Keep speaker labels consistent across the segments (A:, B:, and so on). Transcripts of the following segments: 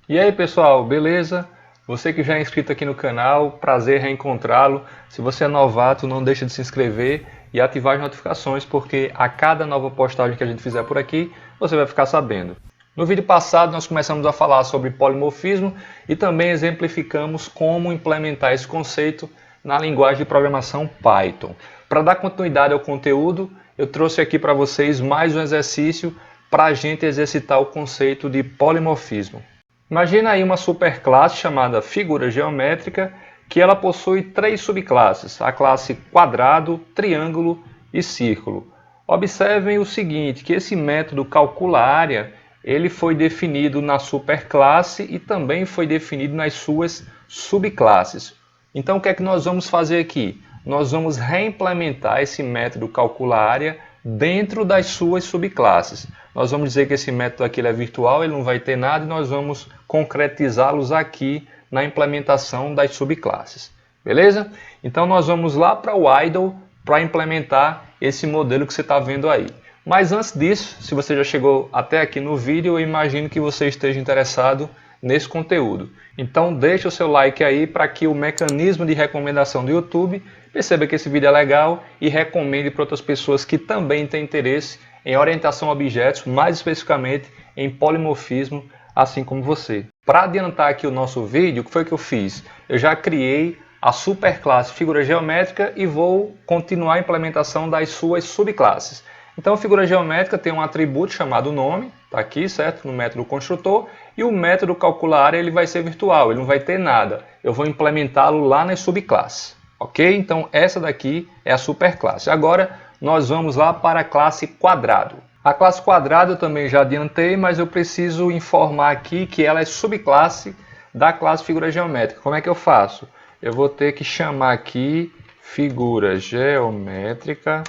A: E aí pessoal, beleza? Você que já é inscrito aqui no canal, prazer reencontrá-lo. Se você é novato, não deixa de se inscrever e ativar as notificações, porque a cada nova postagem que a gente fizer por aqui, você vai ficar sabendo. No vídeo passado nós começamos a falar sobre polimorfismo e também exemplificamos como implementar esse conceito na linguagem de programação Python. Para dar continuidade ao conteúdo, eu trouxe aqui para vocês mais um exercício para a gente exercitar o conceito de polimorfismo. Imagina aí uma superclasse chamada figura geométrica, que ela possui três subclasses, a classe quadrado, triângulo e círculo. Observem o seguinte, que esse método calcula área, ele foi definido na superclasse e também foi definido nas suas subclasses. Então o que é que nós vamos fazer aqui? Nós vamos reimplementar esse método calcula área dentro das suas subclasses. Nós vamos dizer que esse método aqui é virtual, ele não vai ter nada e nós vamos concretizá-los aqui na implementação das subclasses. Beleza? Então nós vamos lá para o idle para implementar esse modelo que você está vendo aí. Mas antes disso, se você já chegou até aqui no vídeo, eu imagino que você esteja interessado nesse conteúdo. Então deixa o seu like aí para que o mecanismo de recomendação do YouTube perceba que esse vídeo é legal e recomende para outras pessoas que também têm interesse em orientação a objetos, mais especificamente em polimorfismo, assim como você. Para adiantar aqui o nosso vídeo, o que foi que eu fiz? Eu já criei a superclasse figura geométrica e vou continuar a implementação das suas subclasses. Então a figura geométrica tem um atributo chamado nome, está aqui, certo? No método construtor, e o método calcula área ele vai ser virtual, ele não vai ter nada. Eu vou implementá-lo lá nas subclasses, ok? Então essa daqui é a superclasse. Agora nós vamos lá para a classe quadrado. A classe quadrado eu também já adiantei, mas eu preciso informar aqui que ela é subclasse da classe figura geométrica. Como é que eu faço? Eu vou ter que chamar aqui figura geométrica,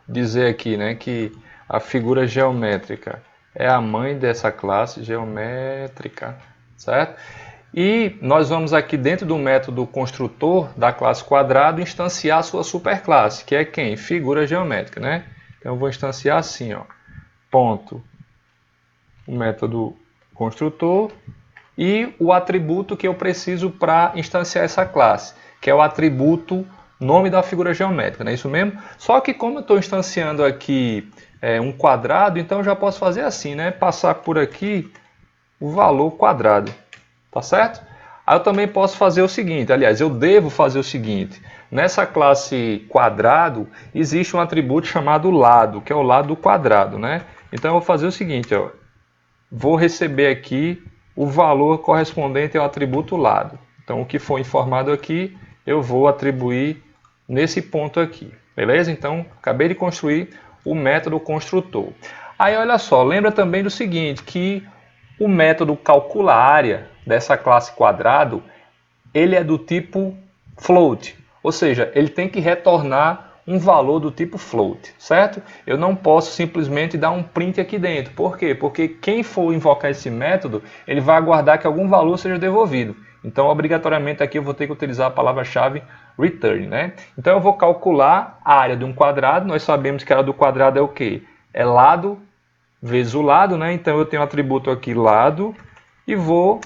A: dizer aqui, né, que a figura geométrica é a mãe dessa classe geométrica, certo? E nós vamos aqui dentro do método construtor da classe quadrado instanciar a sua superclasse, que é quem? Figura geométrica, né? Então eu vou instanciar assim, ó, ponto, o método construtor e o atributo que eu preciso para instanciar essa classe, que é o atributo nome da figura geométrica, não é isso mesmo? Só que como eu estou instanciando aqui um quadrado, então eu já posso fazer assim, né? Passar por aqui o valor quadrado. Tá certo? Aí eu também posso fazer o seguinte, aliás, eu devo fazer o seguinte. Nessa classe quadrado, existe um atributo chamado lado, que é o lado do quadrado, né? Então eu vou fazer o seguinte, ó. Vou receber aqui o valor correspondente ao atributo lado. Então o que for informado aqui, eu vou atribuir nesse ponto aqui. Beleza? Então, acabei de construir o método construtor. Aí olha só, lembra também do seguinte, que o método calcula área dessa classe quadrado, ele é do tipo float, ou seja, ele tem que retornar um valor do tipo float, certo? Eu não posso simplesmente dar um print aqui dentro. Por quê? Porque quem for invocar esse método, ele vai aguardar que algum valor seja devolvido. Então, obrigatoriamente aqui eu vou ter que utilizar a palavra-chave return, né? Então eu vou calcular a área de um quadrado, nós sabemos que a área do quadrado é o quê? É lado vezes o lado, né? Então eu tenho um atributo aqui lado e vou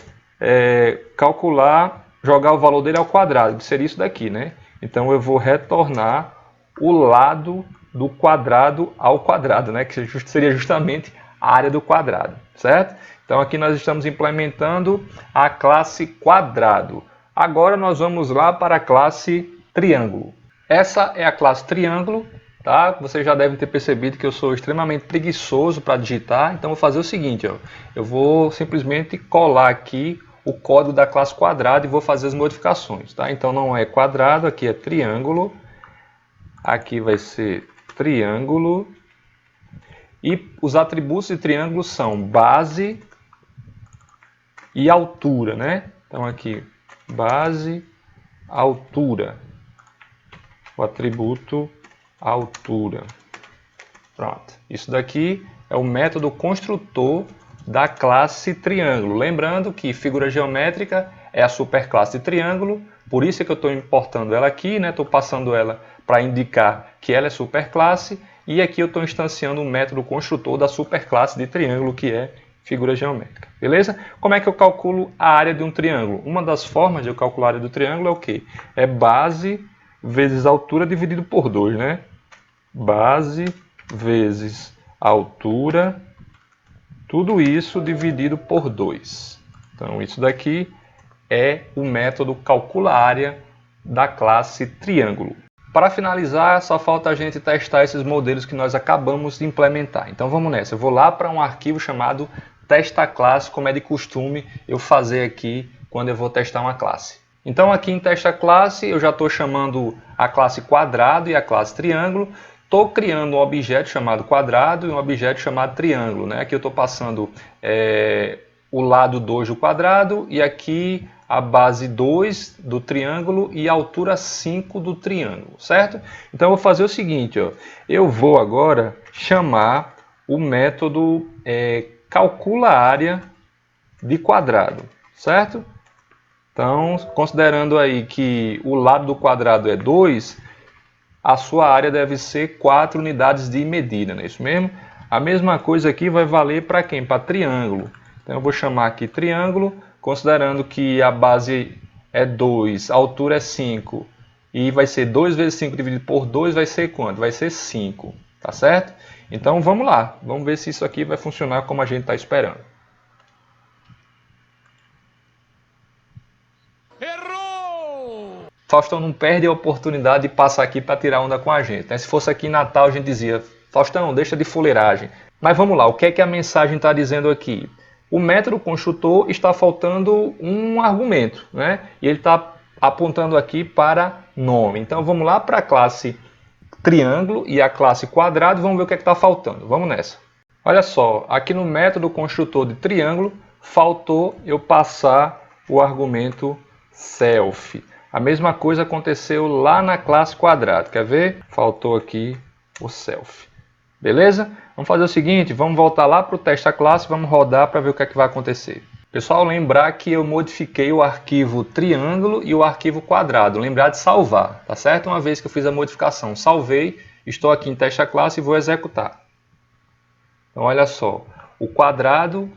A: calcular, jogar o valor dele ao quadrado, que seria isso daqui, né? Então eu vou retornar o lado do quadrado ao quadrado, né? Que seria justamente a área do quadrado, certo? Então aqui nós estamos implementando a classe quadrado. Agora nós vamos lá para a classe triângulo. Essa é a classe triângulo. Tá? Vocês já devem ter percebido que eu sou extremamente preguiçoso para digitar, então vou fazer o seguinte, ó, eu vou simplesmente colar aqui o código da classe quadrado e vou fazer as modificações. Tá? Então não é quadrado, aqui é triângulo, aqui vai ser triângulo, e os atributos de triângulo são base e altura, né? Então aqui, base, altura, o atributo altura. Pronto. Isso daqui é o método construtor da classe triângulo. Lembrando que figura geométrica é a superclasse de triângulo, Por isso é que eu estou importando ela aqui, né? Estou passando ela para indicar que ela é superclasse. E aqui eu estou instanciando o método construtor da superclasse de triângulo, que é figura geométrica. Beleza? Como é que eu calculo a área de um triângulo? Uma das formas de eu calcular a área do triângulo é o quê? É base vezes altura dividido por 2, né? Base vezes altura, tudo isso dividido por 2. Então, isso daqui é o método calcula área da classe triângulo. Para finalizar, só falta a gente testar esses modelos que nós acabamos de implementar. Então vamos nessa. Eu vou lá para um arquivo chamado testa classe, como é de costume eu fazer aqui quando eu vou testar uma classe. Então aqui em testa classe eu já estou chamando a classe quadrado e a classe triângulo. Estou criando um objeto chamado quadrado e um objeto chamado triângulo, né? Aqui eu estou passando o lado 2 do quadrado e aqui a base 2 do triângulo e a altura 5 do triângulo, certo? Então eu vou fazer o seguinte, ó, eu vou agora chamar o método calcula área de quadrado, certo? Então, considerando aí que o lado do quadrado é 2, a sua área deve ser 4 unidades de medida, não é isso mesmo? A mesma coisa aqui vai valer para quem? Para triângulo. Então eu vou chamar aqui triângulo, considerando que a base é 2, a altura é 5, e vai ser 2 vezes 5 dividido por 2 vai ser quanto? Vai ser 5, tá certo? Então vamos lá, vamos ver se isso aqui vai funcionar como a gente está esperando. Errou! Faustão não perde a oportunidade de passar aqui para tirar onda com a gente, né? Se fosse aqui em Natal a gente dizia, Faustão, deixa de fuleiragem. Mas vamos lá, o que é que a mensagem está dizendo aqui? O método construtor está faltando um argumento, né? E ele está apontando aqui para nome. Então vamos lá para a classe triângulo e a classe quadrado, vamos ver o que é que está faltando. Vamos nessa. Olha só, aqui no método construtor de triângulo, faltou eu passar o argumento self. A mesma coisa aconteceu lá na classe quadrado. Quer ver? Faltou aqui o self. Beleza? Vamos fazer o seguinte, vamos voltar lá para o testa classe, vamos rodar para ver o que é que vai acontecer. Pessoal, lembrar que eu modifiquei o arquivo triângulo e o arquivo quadrado. Lembrar de salvar, tá certo? Uma vez que eu fiz a modificação, salvei, estou aqui em testa classe e vou executar. Então, olha só, o quadrado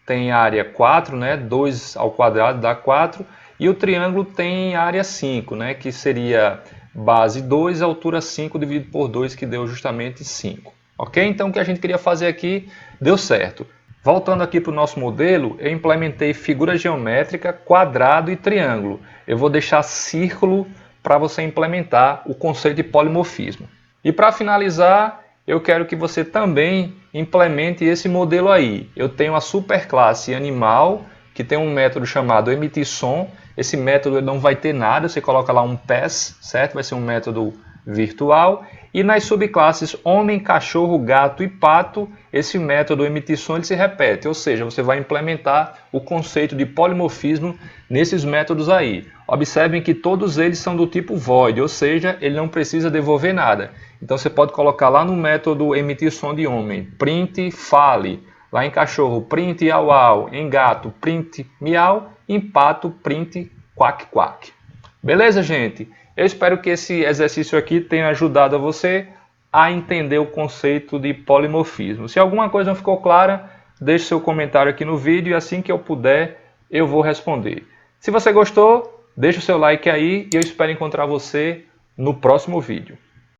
A: tem área 4, né? 2 ao quadrado dá 4, e o triângulo tem área 5, né? Que seria base 2, altura 5 dividido por 2, que deu justamente 5. Ok? Então o que a gente queria fazer aqui deu certo. Voltando aqui para o nosso modelo, eu implementei figura geométrica, quadrado e triângulo. Eu vou deixar círculo para você implementar o conceito de polimorfismo. E para finalizar, eu quero que você também implemente esse modelo aí. Eu tenho a superclasse animal, que tem um método chamado emitir som. Esse método não vai ter nada, você coloca lá um pass, certo? Vai ser um método virtual. E nas subclasses homem, cachorro, gato e pato, esse método emitir som ele se repete, ou seja, você vai implementar o conceito de polimorfismo nesses métodos aí. Observem que todos eles são do tipo void, ou seja, ele não precisa devolver nada. Então você pode colocar lá no método emitir som de homem, print fale, lá em cachorro, print au au, em gato, print miau, em pato, print quack quack. Beleza, gente? Eu espero que esse exercício aqui tenha ajudado a você a entender o conceito de polimorfismo. Se alguma coisa não ficou clara, deixe seu comentário aqui no vídeo e assim que eu puder, eu vou responder. Se você gostou, deixe o seu like aí e eu espero encontrar você no próximo vídeo.